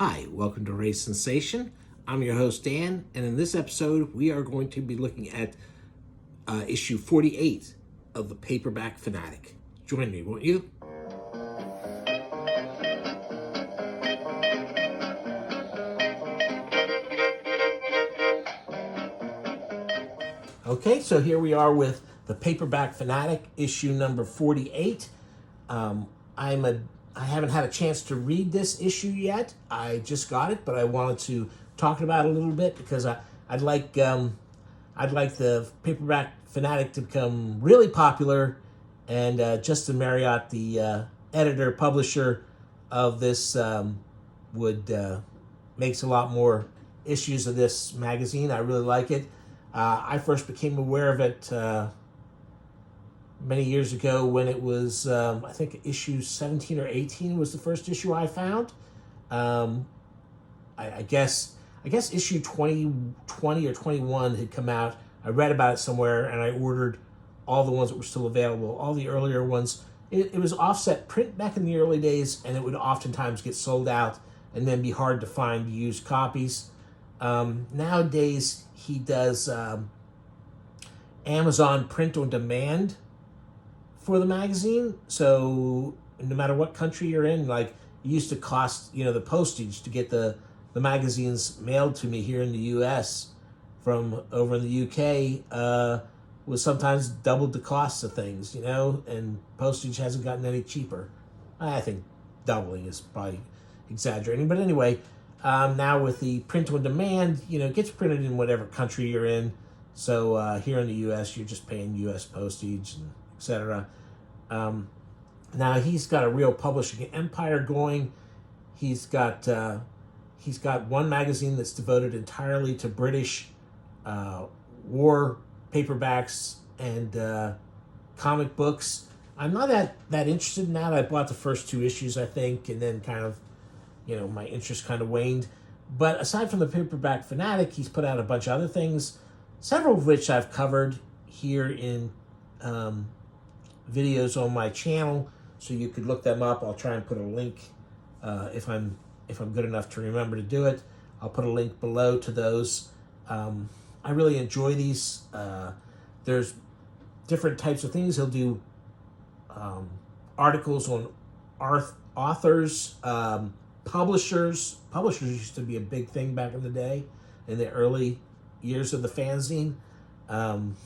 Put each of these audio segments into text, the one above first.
Hi, welcome to Race Sensation. I'm your host, Dan, and in this episode, we are going to be looking at issue 48 of the Paperback Fanatic. Join me, won't you? Okay, so here we are with the Paperback Fanatic, issue number 48. I haven't had a chance to read this issue yet. I just got it, but I wanted to talk about it a little bit because I'd like the Paperback Fanatic to become really popular, and Justin Marriott, the editor publisher of this, would makes a lot more issues of this magazine. I really like it. I first became aware of it many years ago when it was, I think, issue 17 or 18 was the first issue I found. I guess issue 20 or 21 had come out. I read about it somewhere, and I ordered all the ones that were still available. All the earlier ones, it was offset print back in the early days, and it would oftentimes get sold out and then be hard to find used copies. Nowadays, he does Amazon print on demand for the magazine. So no matter what country you're in, like it used to cost, the postage to get the magazines mailed to me here in the U.S. from over in the U.K. Was sometimes doubled the cost of things, and postage hasn't gotten any cheaper. I think doubling is probably exaggerating, but anyway, now with the print on demand, it gets printed in whatever country you're in. So here in the U.S., you're just paying U.S. postage and etc. Now he's got a real publishing empire going. He's got one magazine that's devoted entirely to British war paperbacks and comic books. I'm not that interested in that. I bought the first two issues, I think, and then kind of, my interest kind of waned. But aside from the Paperback Fanatic, he's put out a bunch of other things, several of which I've covered here in videos on my channel, so you could look them up. I'll try and put a link if I'm good enough to remember to do it. I'll put a link below to those. I really enjoy these. There's different types of things. He'll do articles on authors, publishers. Publishers used to be a big thing back in the day, in the early years of the fanzine. And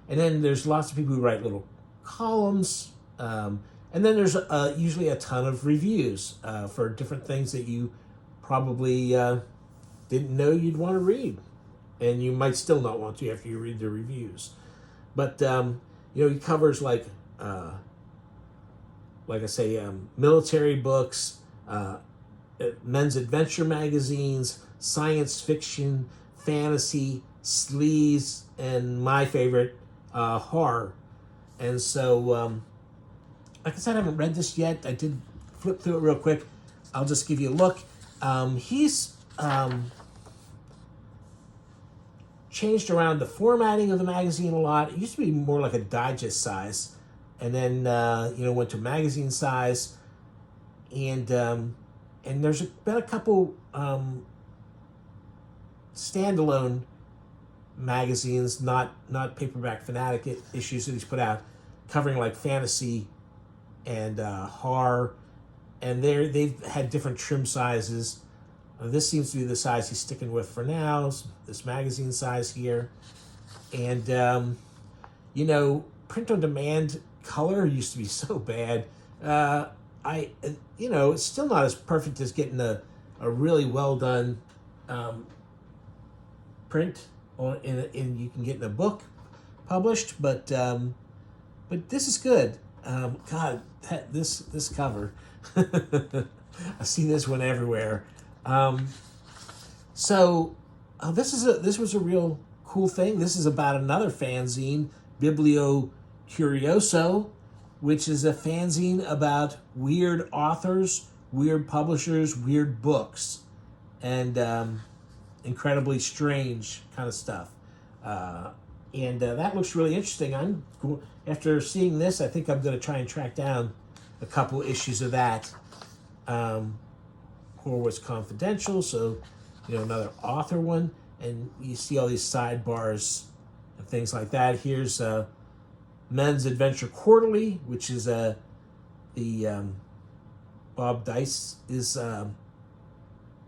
then there's lots of people who write little columns. And then there's usually a ton of reviews for different things that you probably didn't know you'd want to read. And you might still not want to after you read the reviews. But, he covers like I say, military books, men's adventure magazines, science fiction, fantasy, sleaze, and my favorite, horror. And so, like I said, I haven't read this yet. I did flip through it real quick. I'll just give you a look. He's changed around the formatting of the magazine a lot. It used to be more like a digest size, and then went to magazine size, and there's been a couple standalone magazines, not Paperback Fanatic issues that he's put out, covering like fantasy and horror, and they've had different trim sizes. This seems to be the size he's sticking with for now, this magazine size here. And, print on demand color used to be so bad. It's still not as perfect as getting a really well done print in you can get in a book published, but this is good. God, this cover, I see this one everywhere. This was a real cool thing. This is about another fanzine, Biblio Curioso, which is a fanzine about weird authors, weird publishers, weird books, and incredibly strange kind of stuff. And that looks really interesting. After seeing this, I think I'm going to try and track down a couple issues of that. Of Horowitz Confidential, so another author one, and you see all these sidebars and things like that. Here's Men's Adventure Quarterly, which is the Bob Dice's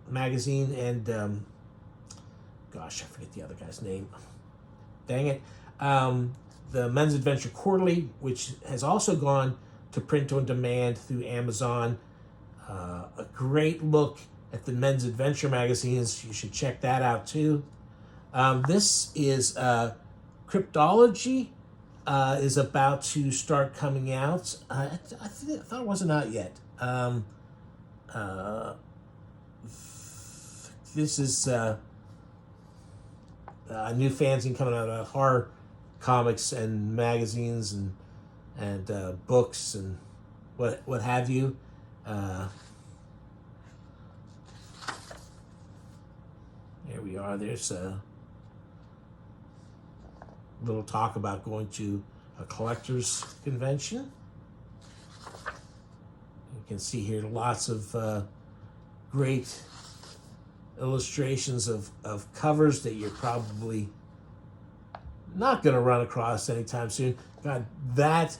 magazine, and gosh, I forget the other guy's name. Dang it. The Men's Adventure Quarterly, which has also gone to print on demand through Amazon. A great look at the Men's Adventure magazines. You should check that out too. This is Cryptology. Is about to start coming out. I thought it wasn't out yet. This is a new fanzine coming out of horror comics and magazines and books and what have you. Here we are. There's a little talk about going to a collector's convention. You can see here lots of great illustrations of covers that you're probably not going to run across anytime soon. God, that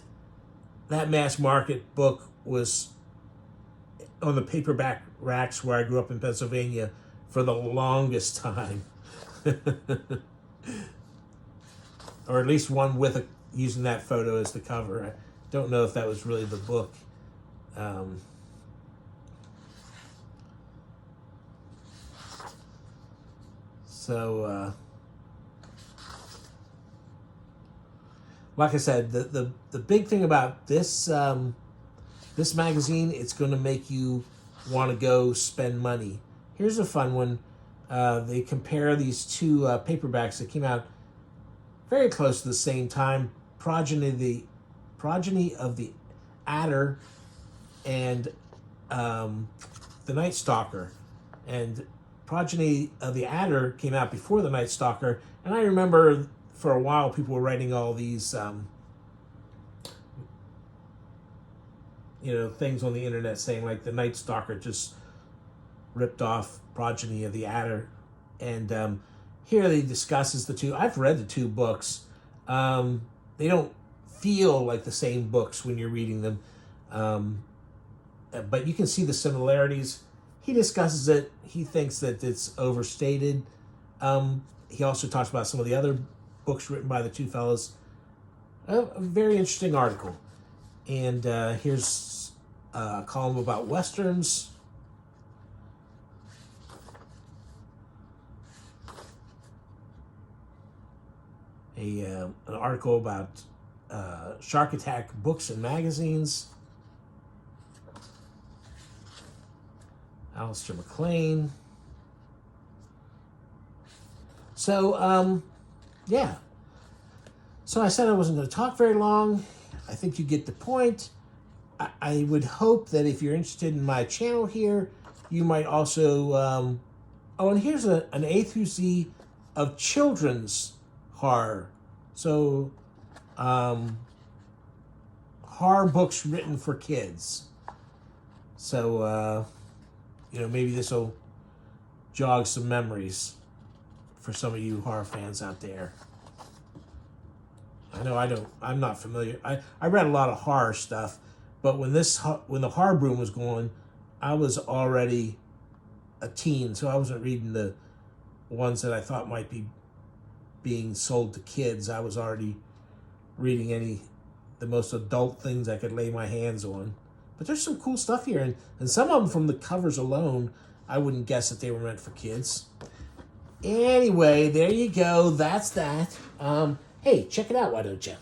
mass market book was on the paperback racks where I grew up in Pennsylvania for the longest time. Or at least one with using that photo as the cover. I don't know if that was really the book. Like I said, the big thing about this this magazine, it's going to make you want to go spend money. Here's a fun one. They compare these two paperbacks that came out very close to the same time. Progeny of the Adder and the Night Stalker. And Progeny of the Adder came out before the Night Stalker, and I remember for a while people were writing all these things on the internet saying like the Night Stalker just ripped off Progeny of the Adder, and here they discusses the two. I've read the two books. They don't feel like the same books when you're reading them, but you can see the similarities. He discusses it. He thinks that it's overstated. He also talks about some of the other books written by the two fellows. A very interesting article. And here's a column about Westerns. An article about Shark Attack books and magazines. Alistair MacLean. So, yeah. So I said I wasn't going to talk very long. I think you get the point. I would hope that if you're interested in my channel here, you might also... and here's an A through Z of children's horror. So, horror books written for kids. So, maybe this will jog some memories for some of you horror fans out there. I know I'm not familiar. I read a lot of horror stuff, but when the horror boom was going, I was already a teen, so I wasn't reading the ones that I thought might be being sold to kids. I was already reading the most adult things I could lay my hands on. But there's some cool stuff here, and some of them from the covers alone, I wouldn't guess that they were meant for kids. Anyway, there you go. That's that. Hey, check it out, why don't you?